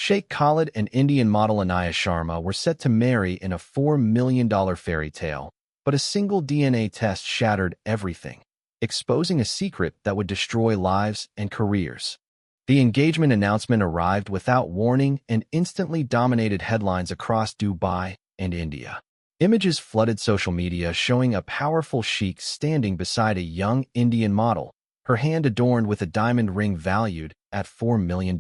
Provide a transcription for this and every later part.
Sheikh Khalid and Indian model Anaya Sharma were set to marry in a $4 million fairy tale, but a single DNA test shattered everything, exposing a secret that would destroy lives and careers. The engagement announcement arrived without warning and instantly dominated headlines across Dubai and India. Images flooded social media showing a powerful sheikh standing beside a young Indian model, her hand adorned with a diamond ring valued at $4 million.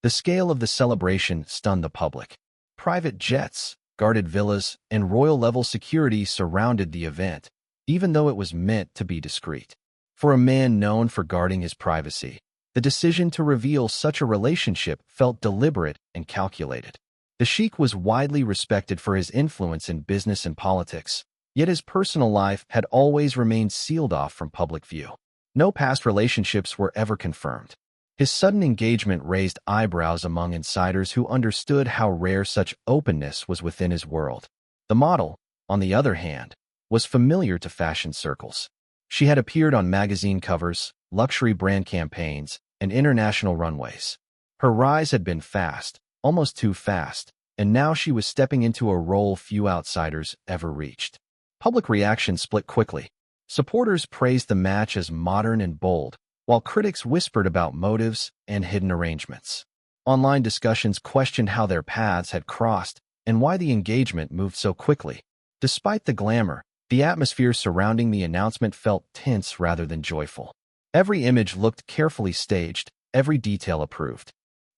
The scale of the celebration stunned the public. Private jets, guarded villas, and royal-level security surrounded the event, even though it was meant to be discreet. For a man known for guarding his privacy, the decision to reveal such a relationship felt deliberate and calculated. The sheikh was widely respected for his influence in business and politics, yet his personal life had always remained sealed off from public view. No past relationships were ever confirmed. His sudden engagement raised eyebrows among insiders who understood how rare such openness was within his world. The model, on the other hand, was familiar to fashion circles. She had appeared on magazine covers, luxury brand campaigns, and international runways. Her rise had been fast, almost too fast, and now she was stepping into a role few outsiders ever reached. Public reaction split quickly. Supporters praised the match as modern and bold, while critics whispered about motives and hidden arrangements. Online discussions questioned how their paths had crossed and why the engagement moved so quickly. Despite the glamour, the atmosphere surrounding the announcement felt tense rather than joyful. Every image looked carefully staged, every detail approved.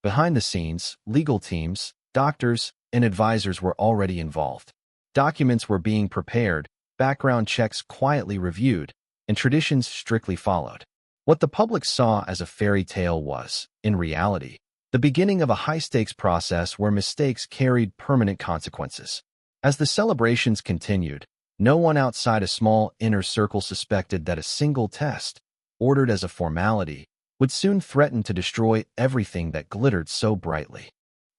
Behind the scenes, legal teams, doctors, and advisors were already involved. Documents were being prepared, background checks quietly reviewed, and traditions strictly followed. What the public saw as a fairy tale was, in reality, the beginning of a high-stakes process where mistakes carried permanent consequences. As the celebrations continued, no one outside a small inner circle suspected that a single test, ordered as a formality, would soon threaten to destroy everything that glittered so brightly.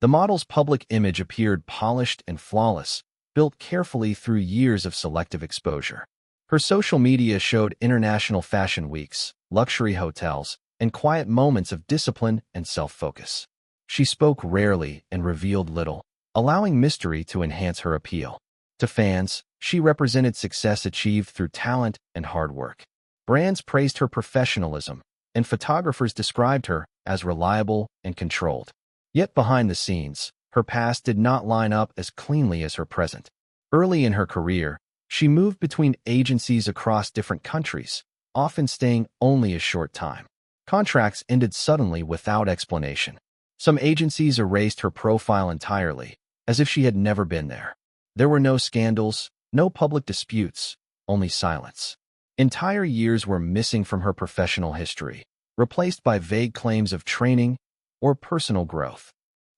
The model's public image appeared polished and flawless, built carefully through years of selective exposure. Her social media showed international fashion weeks, luxury hotels, and quiet moments of discipline and self-focus. She spoke rarely and revealed little, allowing mystery to enhance her appeal. To fans, she represented success achieved through talent and hard work. Brands praised her professionalism, and photographers described her as reliable and controlled. Yet behind the scenes, her past did not line up as cleanly as her present. Early in her career, she moved between agencies across different countries, often staying only a short time. Contracts ended suddenly without explanation. Some agencies erased her profile entirely, as if she had never been there. There were no scandals, no public disputes, only silence. Entire years were missing from her professional history, replaced by vague claims of training or personal growth.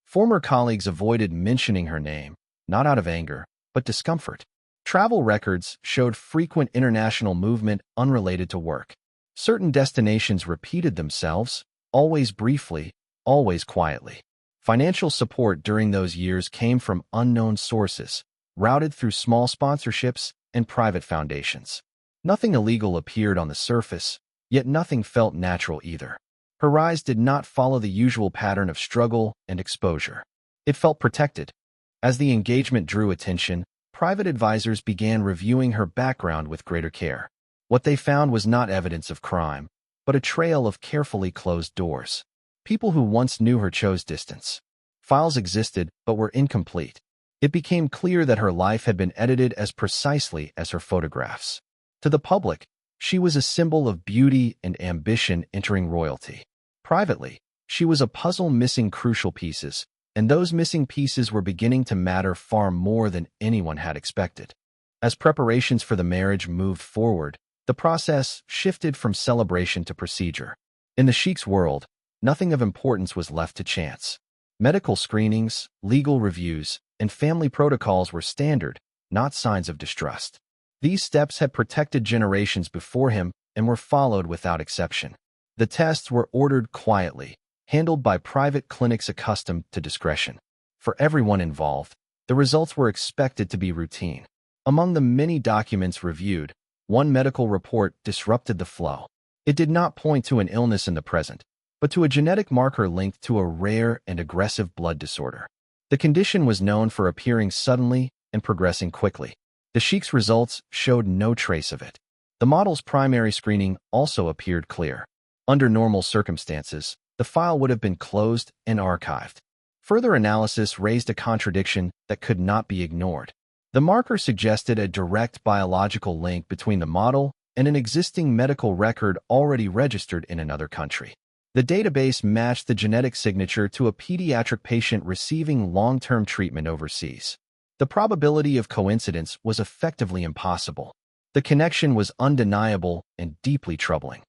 Former colleagues avoided mentioning her name, not out of anger, but discomfort. Travel records showed frequent international movement unrelated to work. Certain destinations repeated themselves, always briefly, always quietly. Financial support during those years came from unknown sources, routed through small sponsorships and private foundations. Nothing illegal appeared on the surface, yet nothing felt natural either. Her rise did not follow the usual pattern of struggle and exposure. It felt protected. As the engagement drew attention, private advisors began reviewing her background with greater care. What they found was not evidence of crime, but a trail of carefully closed doors. People who once knew her chose distance. Files existed, but were incomplete. It became clear that her life had been edited as precisely as her photographs. To the public, she was a symbol of beauty and ambition entering royalty. Privately, she was a puzzle missing crucial pieces, and those missing pieces were beginning to matter far more than anyone had expected. As preparations for the marriage moved forward, the process shifted from celebration to procedure. In the sheikh's world, nothing of importance was left to chance. Medical screenings, legal reviews, and family protocols were standard, not signs of distrust. These steps had protected generations before him and were followed without exception. The tests were ordered quietly, handled by private clinics accustomed to discretion. For everyone involved, the results were expected to be routine. Among the many documents reviewed, one medical report disrupted the flow. It did not point to an illness in the present, but to a genetic marker linked to a rare and aggressive blood disorder. The condition was known for appearing suddenly and progressing quickly. The Sheikh's results showed no trace of it. The model's primary screening also appeared clear. Under normal circumstances, the file would have been closed and archived. Further analysis raised a contradiction that could not be ignored. The marker suggested a direct biological link between the model and an existing medical record already registered in another country. The database matched the genetic signature to a pediatric patient receiving long-term treatment overseas. The probability of coincidence was effectively impossible. The connection was undeniable and deeply troubling.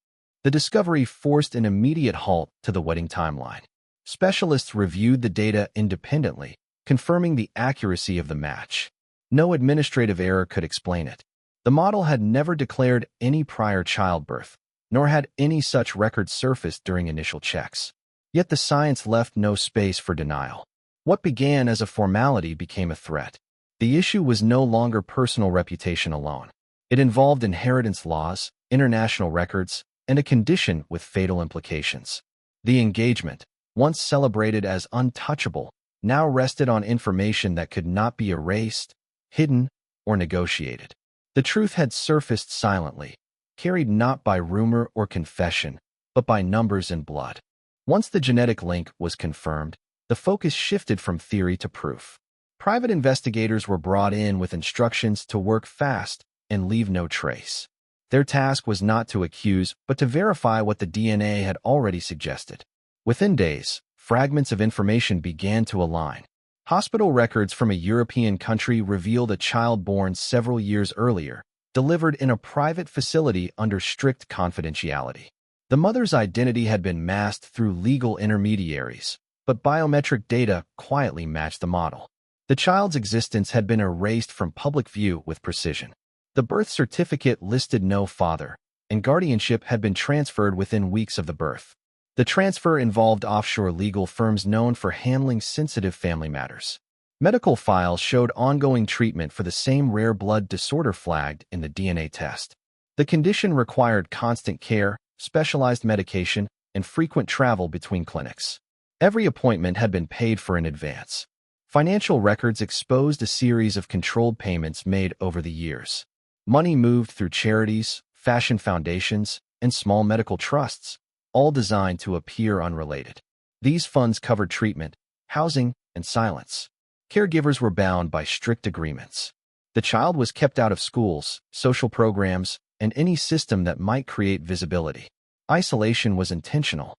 The discovery forced an immediate halt to the wedding timeline. Specialists reviewed the data independently, confirming the accuracy of the match. No administrative error could explain it. The model had never declared any prior childbirth, nor had any such records surfaced during initial checks. Yet the science left no space for denial. What began as a formality became a threat. The issue was no longer personal reputation alone. It involved inheritance laws, international records, and a condition with fatal implications. The engagement, once celebrated as untouchable, now rested on information that could not be erased, hidden, or negotiated. The truth had surfaced silently, carried not by rumor or confession, but by numbers and blood. Once the genetic link was confirmed, the focus shifted from theory to proof. Private investigators were brought in with instructions to work fast and leave no trace. Their task was not to accuse, but to verify what the DNA had already suggested. Within days, fragments of information began to align. Hospital records from a European country revealed a child born several years earlier, delivered in a private facility under strict confidentiality. The mother's identity had been masked through legal intermediaries, but biometric data quietly matched the model. The child's existence had been erased from public view with precision. The birth certificate listed no father, and guardianship had been transferred within weeks of the birth. The transfer involved offshore legal firms known for handling sensitive family matters. Medical files showed ongoing treatment for the same rare blood disorder flagged in the DNA test. The condition required constant care, specialized medication, and frequent travel between clinics. Every appointment had been paid for in advance. Financial records exposed a series of controlled payments made over the years. Money moved through charities, fashion foundations, and small medical trusts, all designed to appear unrelated. These funds covered treatment, housing, and silence. Caregivers were bound by strict agreements. The child was kept out of schools, social programs, and any system that might create visibility. Isolation was intentional.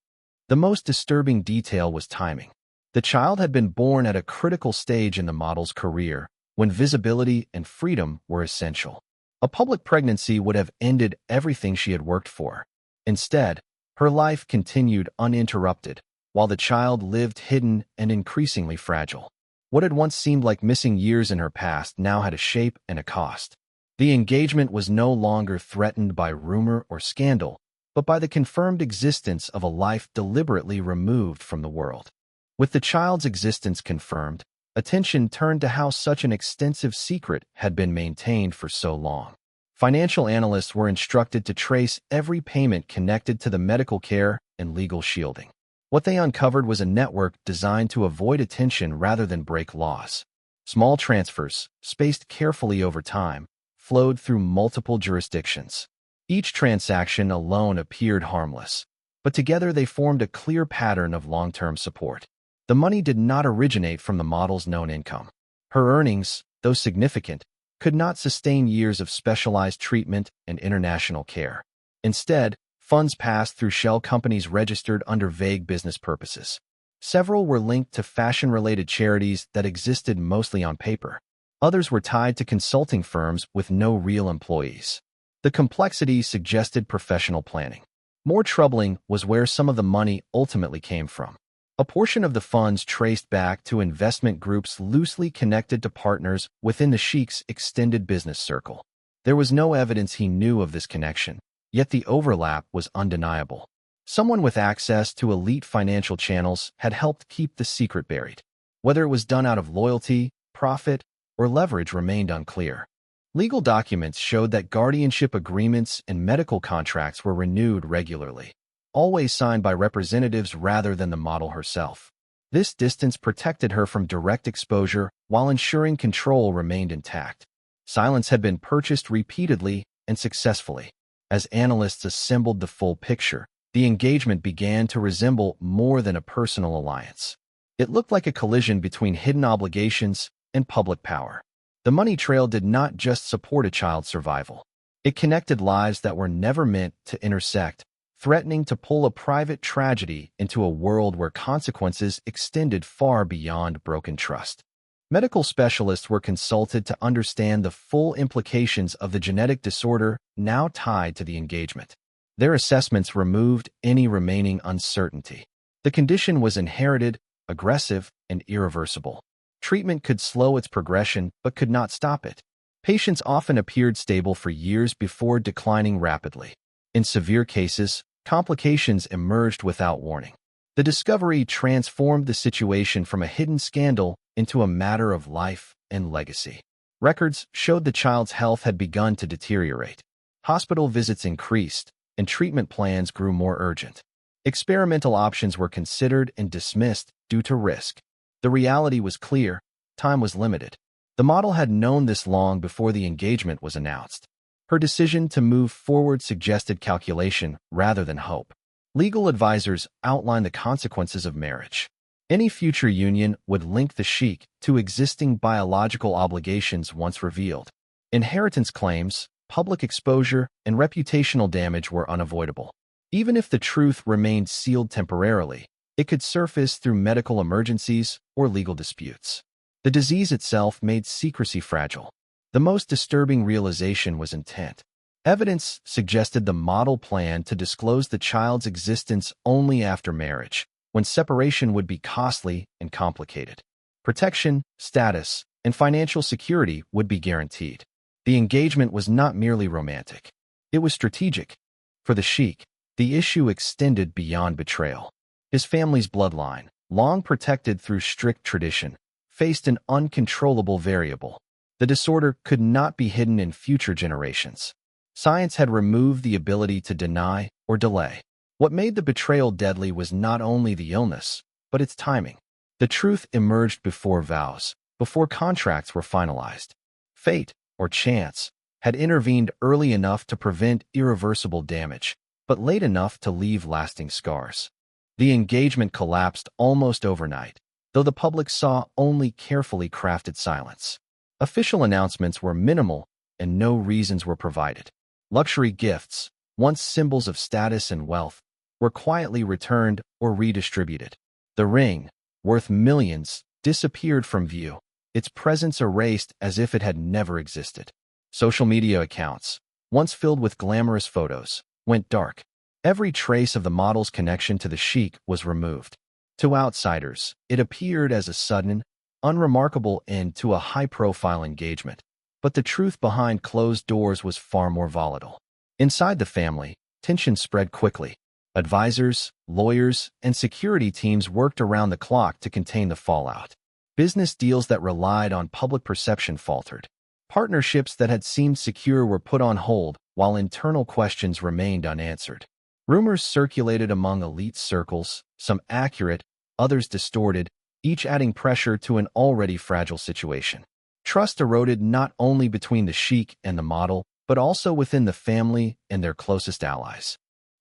The most disturbing detail was timing. The child had been born at a critical stage in the model's career, when visibility and freedom were essential. A public pregnancy would have ended everything she had worked for. Instead, her life continued uninterrupted, while the child lived hidden and increasingly fragile. What had once seemed like missing years in her past now had a shape and a cost. The engagement was no longer threatened by rumor or scandal, but by the confirmed existence of a life deliberately removed from the world. With the child's existence confirmed, attention turned to how such an extensive secret had been maintained for so long. Financial analysts were instructed to trace every payment connected to the medical care and legal shielding. What they uncovered was a network designed to avoid attention rather than break laws. Small transfers, spaced carefully over time, flowed through multiple jurisdictions. Each transaction alone appeared harmless, but together they formed a clear pattern of long-term support. The money did not originate from the model's known income. Her earnings, though significant, could not sustain years of specialized treatment and international care. Instead, funds passed through shell companies registered under vague business purposes. Several were linked to fashion-related charities that existed mostly on paper. Others were tied to consulting firms with no real employees. The complexity suggested professional planning. More troubling was where some of the money ultimately came from. A portion of the funds traced back to investment groups loosely connected to partners within the Sheikh's extended business circle. There was no evidence he knew of this connection, yet the overlap was undeniable. Someone with access to elite financial channels had helped keep the secret buried. Whether it was done out of loyalty, profit, or leverage remained unclear. Legal documents showed that guardianship agreements and medical contracts were renewed regularly. always signed by representatives rather than the model herself. This distance protected her from direct exposure while ensuring control remained intact. Silence had been purchased repeatedly and successfully. As analysts assembled the full picture, the engagement began to resemble more than a personal alliance. It looked like a collision between hidden obligations and public power. The money trail did not just support a child's survival. It connected lives that were never meant to intersect, threatening to pull a private tragedy into a world where consequences extended far beyond broken trust. Medical specialists were consulted to understand the full implications of the genetic disorder now tied to the engagement. Their assessments removed any remaining uncertainty. The condition was inherited, aggressive, and irreversible. Treatment could slow its progression but could not stop it. Patients often appeared stable for years before declining rapidly. In severe cases, complications emerged without warning. The discovery transformed the situation from a hidden scandal into a matter of life and legacy. Records showed the child's health had begun to deteriorate. Hospital visits increased, and treatment plans grew more urgent. Experimental options were considered and dismissed due to risk. The reality was clear: time was limited. The model had known this long before the engagement was announced. Her decision to move forward suggested calculation rather than hope. Legal advisors outlined the consequences of marriage. Any future union would link the sheikh to existing biological obligations once revealed. Inheritance claims, public exposure, and reputational damage were unavoidable. Even if the truth remained sealed temporarily, it could surface through medical emergencies or legal disputes. The disease itself made secrecy fragile. The most disturbing realization was intent. Evidence suggested the model planned to disclose the child's existence only after marriage, when separation would be costly and complicated. Protection, status, and financial security would be guaranteed. The engagement was not merely romantic. It was strategic. For the sheikh, the issue extended beyond betrayal. His family's bloodline, long protected through strict tradition, faced an uncontrollable variable. The disorder could not be hidden in future generations. Science had removed the ability to deny or delay. What made the betrayal deadly was not only the illness, but its timing. The truth emerged before vows, before contracts were finalized. Fate, or chance, had intervened early enough to prevent irreversible damage, but late enough to leave lasting scars. The engagement collapsed almost overnight, though the public saw only carefully crafted silence. Official announcements were minimal, and no reasons were provided. Luxury gifts, once symbols of status and wealth, were quietly returned or redistributed. The ring, worth millions, disappeared from view, its presence erased as if it had never existed. Social media accounts, once filled with glamorous photos, went dark. Every trace of the model's connection to the sheikh was removed. To outsiders, it appeared as a sudden, unremarkable end to a high-profile engagement. But the truth behind closed doors was far more volatile. Inside the family, tension spread quickly. Advisors, lawyers, and security teams worked around the clock to contain the fallout. Business deals that relied on public perception faltered. Partnerships that had seemed secure were put on hold, while internal questions remained unanswered. Rumors circulated among elite circles, some accurate, others distorted, each adding pressure to an already fragile situation. Trust eroded not only between the sheikh and the model, but also within the family and their closest allies.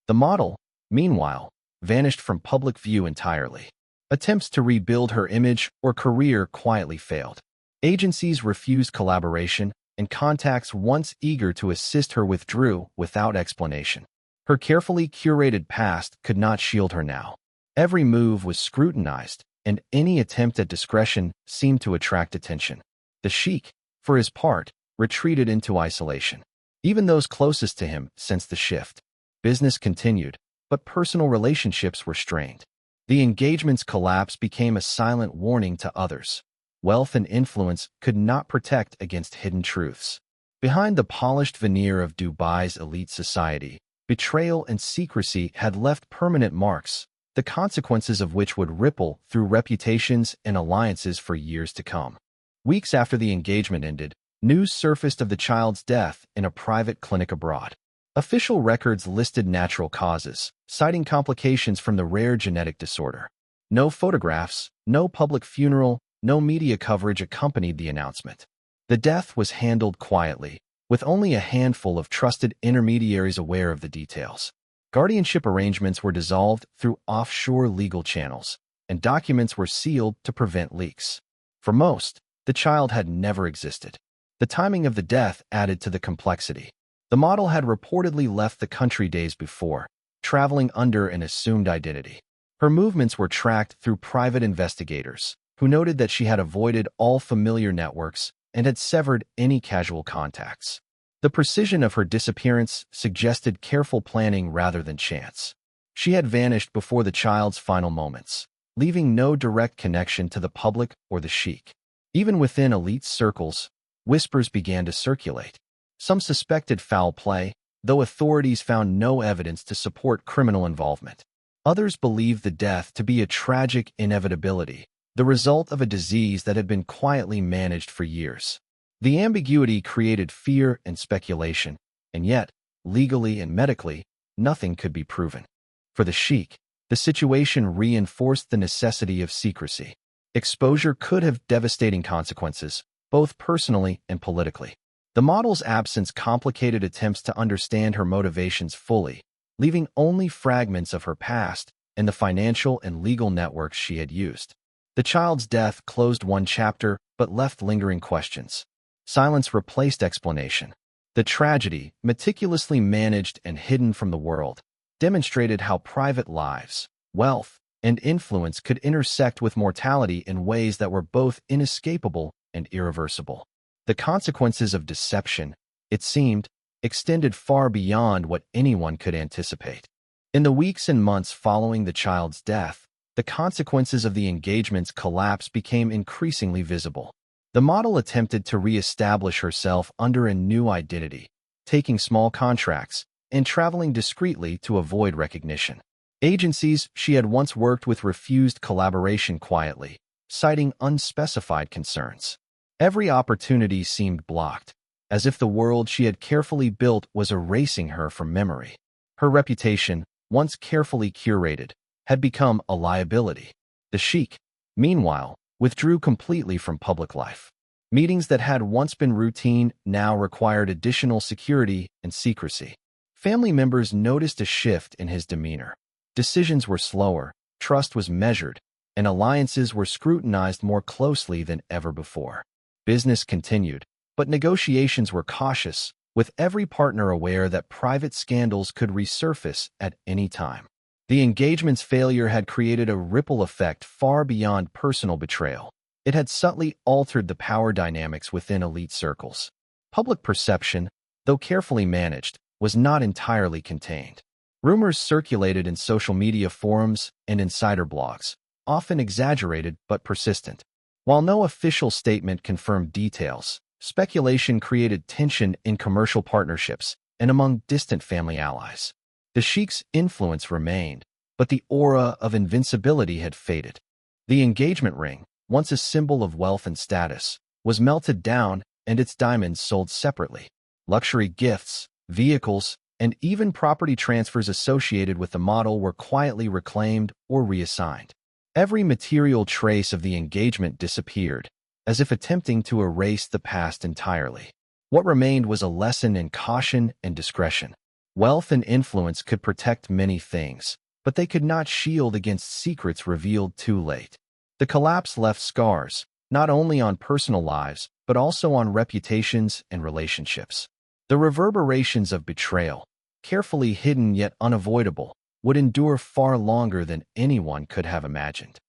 The model, meanwhile, vanished from public view entirely. Attempts to rebuild her image or career quietly failed. Agencies refused collaboration, and contacts once eager to assist her withdrew without explanation. Her carefully curated past could not shield her now. Every move was scrutinized, and any attempt at discretion seemed to attract attention. The sheikh, for his part, retreated into isolation. Even those closest to him sensed the shift. Business continued, but personal relationships were strained. The engagement's collapse became a silent warning to others. Wealth and influence could not protect against hidden truths. Behind the polished veneer of Dubai's elite society, betrayal and secrecy had left permanent marks, the consequences of which would ripple through reputations and alliances for years to come. Weeks after the engagement ended, news surfaced of the child's death in a private clinic abroad. Official records listed natural causes, citing complications from the rare genetic disorder. No photographs, no public funeral, no media coverage accompanied the announcement. The death was handled quietly, with only a handful of trusted intermediaries aware of the details. Guardianship arrangements were dissolved through offshore legal channels, and documents were sealed to prevent leaks. For most, the child had never existed. The timing of the death added to the complexity. The model had reportedly left the country days before, traveling under an assumed identity. Her movements were tracked through private investigators, who noted that she had avoided all familiar networks and had severed any casual contacts. The precision of her disappearance suggested careful planning rather than chance. She had vanished before the child's final moments, leaving no direct connection to the public or the sheikh. Even within elite circles, whispers began to circulate. Some suspected foul play, though authorities found no evidence to support criminal involvement. Others believed the death to be a tragic inevitability, the result of a disease that had been quietly managed for years. The ambiguity created fear and speculation, and yet, legally and medically, nothing could be proven. For the sheikh, the situation reinforced the necessity of secrecy. Exposure could have devastating consequences, both personally and politically. The model's absence complicated attempts to understand her motivations fully, leaving only fragments of her past and the financial and legal networks she had used. The child's death closed one chapter but left lingering questions. Silence replaced explanation. The tragedy, meticulously managed and hidden from the world, demonstrated how private lives, wealth, and influence could intersect with mortality in ways that were both inescapable and irreversible. The consequences of deception, it seemed, extended far beyond what anyone could anticipate. In the weeks and months following the child's death, the consequences of the engagement's collapse became increasingly visible. The model attempted to re-establish herself under a new identity, taking small contracts and traveling discreetly to avoid recognition. Agencies she had once worked with refused collaboration quietly, citing unspecified concerns. Every opportunity seemed blocked, as if the world she had carefully built was erasing her from memory. Her reputation, once carefully curated, had become a liability. The sheikh, meanwhile, withdrew completely from public life. Meetings that had once been routine now required additional security and secrecy. Family members noticed a shift in his demeanor. Decisions were slower, trust was measured, and alliances were scrutinized more closely than ever before. Business continued, but negotiations were cautious, with every partner aware that private scandals could resurface at any time. The engagement's failure had created a ripple effect far beyond personal betrayal. It had subtly altered the power dynamics within elite circles. Public perception, though carefully managed, was not entirely contained. Rumors circulated in social media forums and insider blogs, often exaggerated but persistent. While no official statement confirmed details, speculation created tension in commercial partnerships and among distant family allies. The sheikh's influence remained, but the aura of invincibility had faded. The engagement ring, once a symbol of wealth and status, was melted down and its diamonds sold separately. Luxury gifts, vehicles, and even property transfers associated with the model were quietly reclaimed or reassigned. Every material trace of the engagement disappeared, as if attempting to erase the past entirely. What remained was a lesson in caution and discretion. Wealth and influence could protect many things, but they could not shield against secrets revealed too late. The collapse left scars, not only on personal lives, but also on reputations and relationships. The reverberations of betrayal, carefully hidden yet unavoidable, would endure far longer than anyone could have imagined.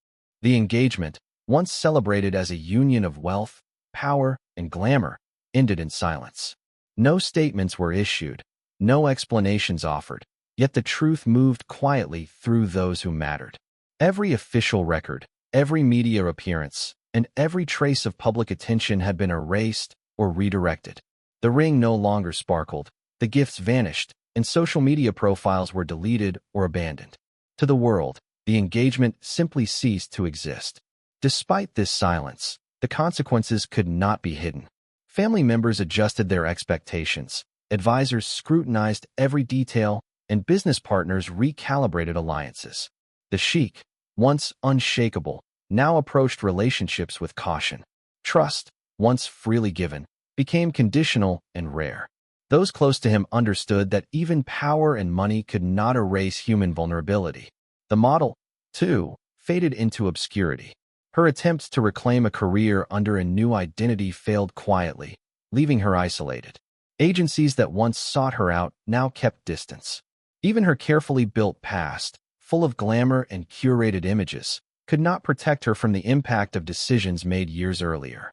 The engagement, once celebrated as a union of wealth, power, and glamour, ended in silence. No statements were issued, no explanations offered, yet the truth moved quietly through those who mattered. Every official record, every media appearance, and every trace of public attention had been erased or redirected. The ring no longer sparkled, the gifts vanished, and social media profiles were deleted or abandoned. To the world, the engagement simply ceased to exist. Despite this silence, the consequences could not be hidden. Family members adjusted their expectations, Advisors scrutinized every detail, and business partners recalibrated alliances. The sheik, once unshakable, now approached relationships with caution. Trust, once freely given, became conditional and rare. Those close to him understood that even power and money could not erase human vulnerability. The model, too, faded into obscurity. Her attempts to reclaim a career under a new identity failed quietly, leaving her isolated. Agencies that once sought her out now kept distance. Even her carefully built past, full of glamour and curated images, could not protect her from the impact of decisions made years earlier.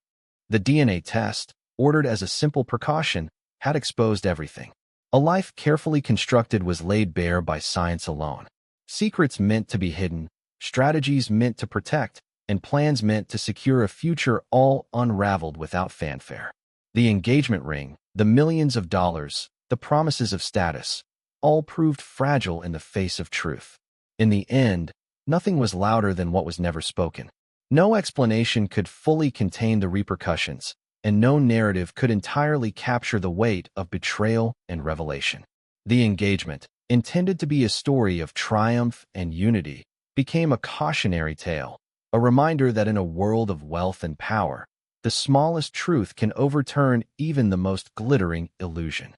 The DNA test, ordered as a simple precaution, had exposed everything. A life carefully constructed was laid bare by science alone. Secrets meant to be hidden, strategies meant to protect, and plans meant to secure a future all unraveled without fanfare. The engagement ring, the millions of dollars, the promises of status, all proved fragile in the face of truth. In the end, nothing was louder than what was never spoken. No explanation could fully contain the repercussions, and no narrative could entirely capture the weight of betrayal and revelation. The engagement, intended to be a story of triumph and unity, became a cautionary tale, a reminder that in a world of wealth and power, the smallest truth can overturn even the most glittering illusion.